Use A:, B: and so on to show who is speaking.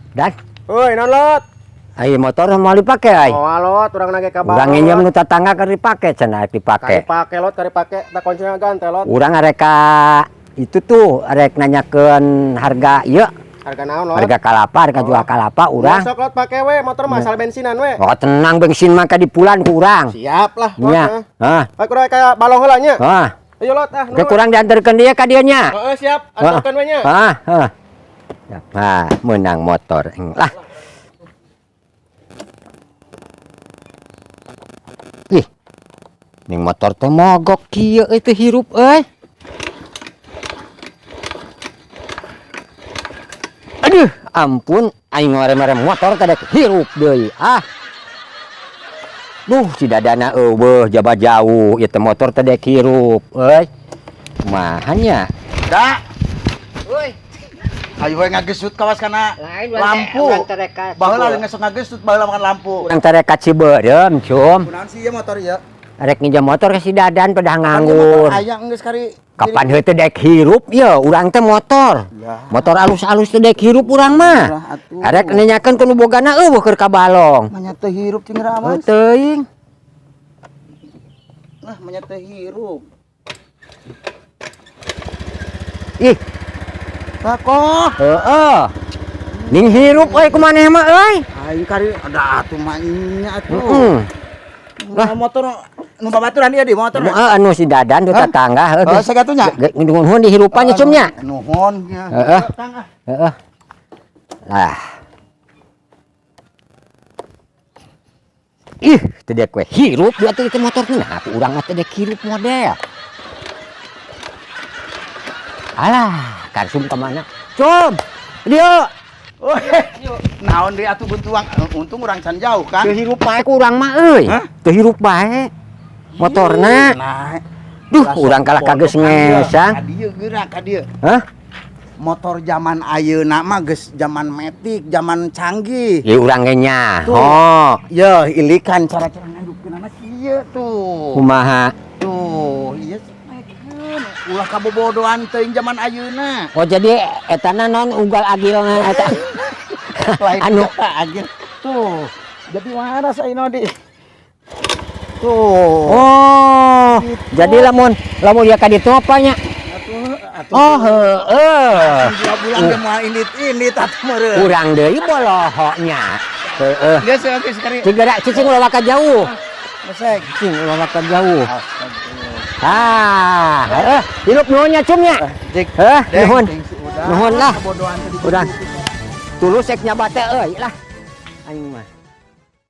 A: Dan
B: Woi, non lot.
A: ai motor mau dipake ai.
B: Oh, lot, urang nage ka
A: Urang nginjem nu tetangga keur dipake cenah dipake.
B: Dipake lot, dipake. Tak kuncinya gante lot.
A: Urang arek ka itu tuh arek nanyakeun harga ieu.
B: Harga naon lot?
A: Harga kalapa, harga jual kalapa urang.
B: Masuk lot pake we, motor mah asal bensinan we.
A: Oh, tenang bensin mah ka dipulan ku urang.
B: Siap lah.
A: Nya. Hah.
B: Baik urang kayak balong heula nya.
A: Hah.
B: Ayo lot ah.
A: Ke kurang diantarkeun dia ka dieu nya.
B: Heeh, siap. Antarkeun we nya.
A: Hah, hah. Nah, menang motor. Lah. Ih. Ning motor teh mogok kieu teh hirup euy. Aduh, ampun, aing ngare-ngare motor teh hirup deui. Ah. Duh, si dadana eueuh jaba jauh ieu teh motor teh hirup euy. Mahanya.
C: Da. Woi. Ayo we ngagesut kawas kana lampu. Baheula ngesok ngagesut baheula makan lampu.
A: Urang teh rek ka Ciberem, Cum.
C: Kunaon sih ieu motor ieu?
A: Rek nginjem motor ke si Dadan pada nganggur.
C: Aya geus kari.
A: Kapan heuh teh dek hirup ya urang teh motor.
C: Ya.
A: Motor alus-alus teh dek hirup urang mah. Rek nanyakeun ku nu bogana eueuh keur ka balong.
C: Manya teh hirup cing ramas.
A: Teuing.
C: Nah, manya teh hirup.
A: Ih,
C: Takoh.
A: heeh. Ning hirup euy kumaneh mah euy.
C: Aing kari ada atuh mah nya atuh.
A: Heeh.
C: Lah motor nu babaturan ieu di motor.
A: Anu si Dadan tu tetangga heuh.
C: Oh, sagatunya.
A: Nuhun dihirupannya Cumnya.
C: Nuhun nya.
A: Heeh. Heeh. Lah. Ih, teu dek we hirup dia teh motor teh nah urang mah teh dek hirup model. Alah, karsum ka mana? Cum. Dia
C: Oh, naon deui atuh buntuang. Untung urang can jauh kan.
A: teu hirup bae ku urang mah euy.
C: Hah?
A: Teu hirup bae. Motorna.
C: Nah,
A: Duh, urang kalah kageus ngesang.
C: Ka dieu gerak ka dieu.
A: Hah?
C: Motor zaman ayeuna mah geus zaman metik, zaman canggih.
A: Ieu urang ge nya.
C: Tuh.
A: Oh,
C: Ya, ilikan cara-cara ngandupkeun anak ieu tuh.
A: kumaha?
C: Tuh, ieu saekeun. Ulah kabobodohan teuing zaman ayeuna.
A: Oh, jadi etana non unggal agilna eta.
C: Lain
A: Anu.
C: agil. Tuh. Jadi waras ayeuna di. Tuh.
A: Oh, jadi lamun ya ka ditu apanya?
C: Atuh.
A: Oh, heueuh.
C: Bulan ge moal indit-indit atuh meureun.
A: Urang deui bolohonya. Heeh.
C: Geus geus kari.
A: Cicing ulah ka jauh.
C: Mesek.
A: Cicing ulah ka jauh.
C: Astagfirullah.
A: Ah, heeh, hirup nuhunnya Cumnya.
C: Dik.
A: Heh,
C: Deng,
A: nuhun.
C: deng, udah.
A: Nuhun lah.
C: Kabodohan teh di-
A: Urang tulus cek nyabate euy lah. Aing mah.